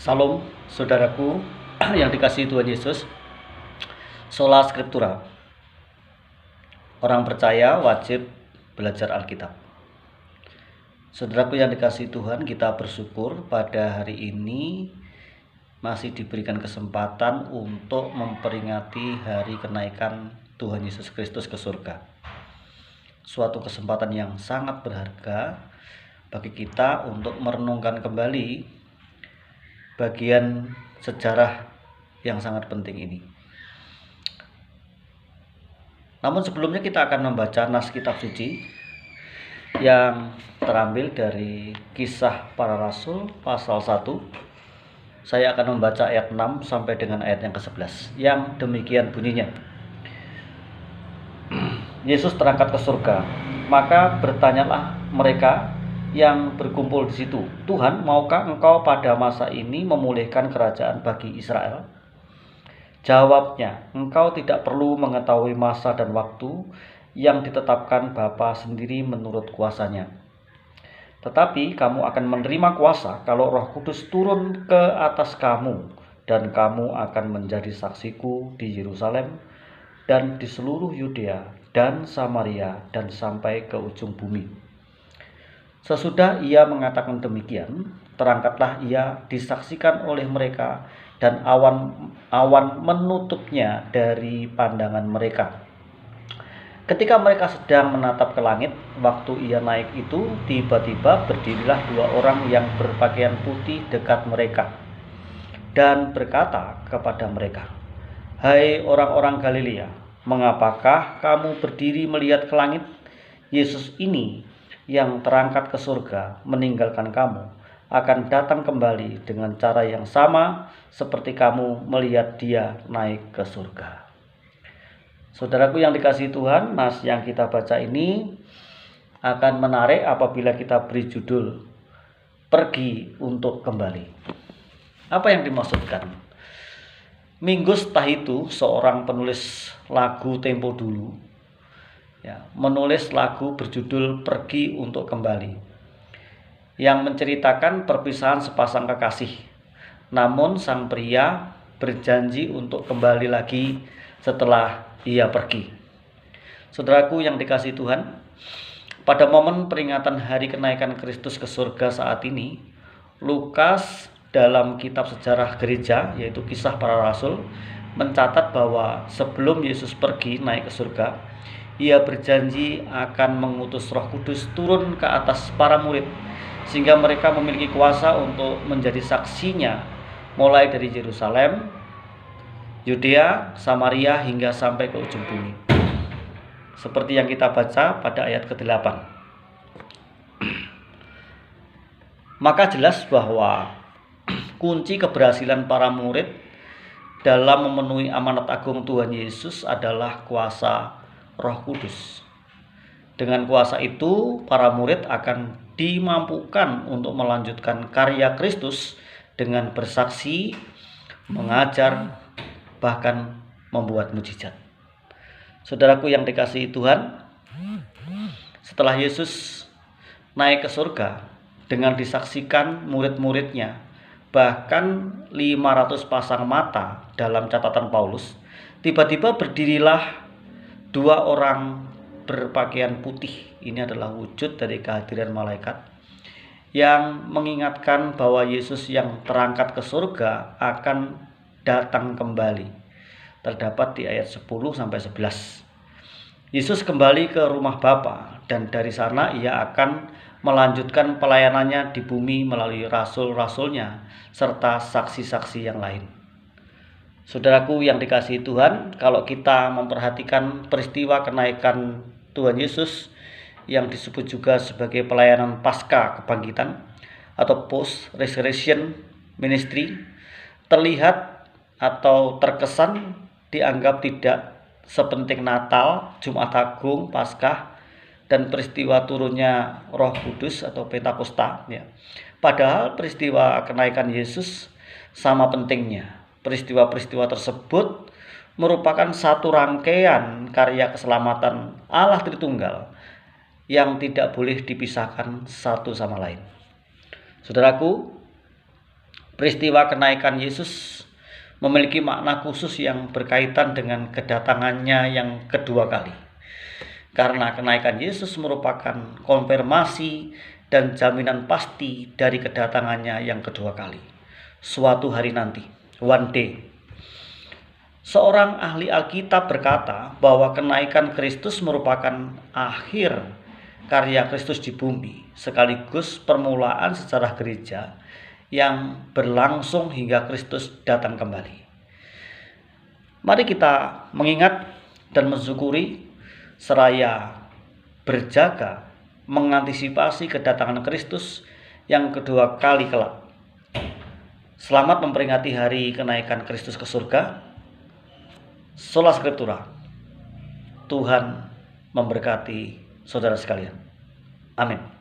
Salam, saudaraku yang dikasihi Tuhan Yesus. Sola Scriptura. Orang percaya wajib belajar Alkitab. Saudaraku yang dikasihi Tuhan, kita bersyukur pada hari ini masih diberikan kesempatan untuk memperingati hari kenaikan Tuhan Yesus Kristus ke surga. Suatu kesempatan yang sangat berharga bagi kita untuk merenungkan kembali bagian sejarah yang sangat penting ini. Namun sebelumnya kita akan membaca nas kitab suci yang terambil dari Kisah Para Rasul pasal 1. Saya akan membaca ayat 6 sampai dengan ayat yang ke-11 yang demikian bunyinya. Yesus terangkat ke surga, maka bertanyalah mereka yang berkumpul di situ, "Tuhan, maukah Engkau pada masa ini memulihkan kerajaan bagi Israel?" Jawabnya, "Engkau tidak perlu mengetahui masa dan waktu yang ditetapkan Bapa sendiri menurut kuasanya. Tetapi kamu akan menerima kuasa kalau Roh Kudus turun ke atas kamu, dan kamu akan menjadi saksiku di Yerusalem dan di seluruh Yudea dan Samaria dan sampai ke ujung bumi." Sesudah ia mengatakan demikian, terangkatlah ia disaksikan oleh mereka, dan awan menutupnya dari pandangan mereka. Ketika mereka sedang menatap ke langit, waktu ia naik itu, tiba-tiba berdirilah dua orang yang berpakaian putih dekat mereka, dan berkata kepada mereka, "Hai orang-orang Galilea, mengapakah kamu berdiri melihat ke langit? Yesus ini yang terangkat ke surga meninggalkan kamu akan datang kembali dengan cara yang sama seperti kamu melihat dia naik ke surga." Saudaraku yang dikasihi Tuhan, nas yang kita baca ini akan menarik apabila kita beri judul "Pergi untuk Kembali". Apa yang dimaksudkan? Minggu setelah itu, seorang penulis lagu tempo dulu menulis lagu berjudul "Pergi untuk Kembali", yang menceritakan perpisahan sepasang kekasih. Namun sang pria berjanji untuk kembali lagi setelah ia pergi. Saudaraku yang dikasihi Tuhan, pada momen peringatan hari kenaikan Kristus ke surga saat ini, Lukas dalam kitab sejarah gereja yaitu Kisah Para Rasul mencatat bahwa sebelum Yesus pergi naik ke surga, ia berjanji akan mengutus Roh Kudus turun ke atas para murid sehingga mereka memiliki kuasa untuk menjadi saksinya mulai dari Yerusalem, Yudea, Samaria hingga sampai ke ujung bumi. Seperti yang kita baca pada ayat ke-8. Maka jelas bahwa kunci keberhasilan para murid dalam memenuhi amanat agung Tuhan Yesus adalah kuasa Roh Kudus. Dengan kuasa itu, para murid akan dimampukan untuk melanjutkan karya Kristus dengan bersaksi, mengajar, bahkan membuat mujizat. Saudaraku yang dikasihi Tuhan, setelah Yesus naik ke surga dengan disaksikan murid-muridnya, bahkan 500 pasang mata dalam catatan Paulus, tiba-tiba berdirilah dua orang berpakaian putih. Ini adalah wujud dari kehadiran malaikat yang mengingatkan bahwa Yesus yang terangkat ke surga akan datang kembali. Terdapat di ayat 10 sampai 11. Yesus kembali ke rumah Bapa, dan dari sana ia akan melanjutkan pelayanannya di bumi melalui rasul-rasulnya serta saksi-saksi yang lain. Saudaraku yang dikasihi Tuhan, kalau kita memperhatikan peristiwa kenaikan Tuhan Yesus yang disebut juga sebagai pelayanan pasca kebangkitan atau post resurrection ministry, terlihat atau terkesan dianggap tidak sepenting Natal, Jumat Agung, Paskah, dan peristiwa turunnya Roh Kudus atau Pentakosta. Padahal peristiwa kenaikan Yesus sama pentingnya. Peristiwa-peristiwa tersebut merupakan satu rangkaian karya keselamatan Allah Tritunggal yang tidak boleh dipisahkan satu sama lain. Saudaraku, Peristiwa kenaikan Yesus memiliki makna khusus yang berkaitan dengan kedatangannya yang kedua kali. Karena kenaikan Yesus merupakan konfirmasi dan jaminan pasti dari kedatangannya yang kedua kali. Suatu hari nanti, one day. Seorang ahli Alkitab berkata bahwa kenaikan Kristus merupakan akhir karya Kristus di bumi, sekaligus permulaan sejarah gereja yang berlangsung hingga Kristus datang kembali. Mari kita mengingat dan mensyukuri seraya berjaga mengantisipasi kedatangan Kristus yang kedua kali kelak. Selamat memperingati hari kenaikan Kristus ke surga. Sola Scriptura. Tuhan memberkati saudara sekalian. Amin.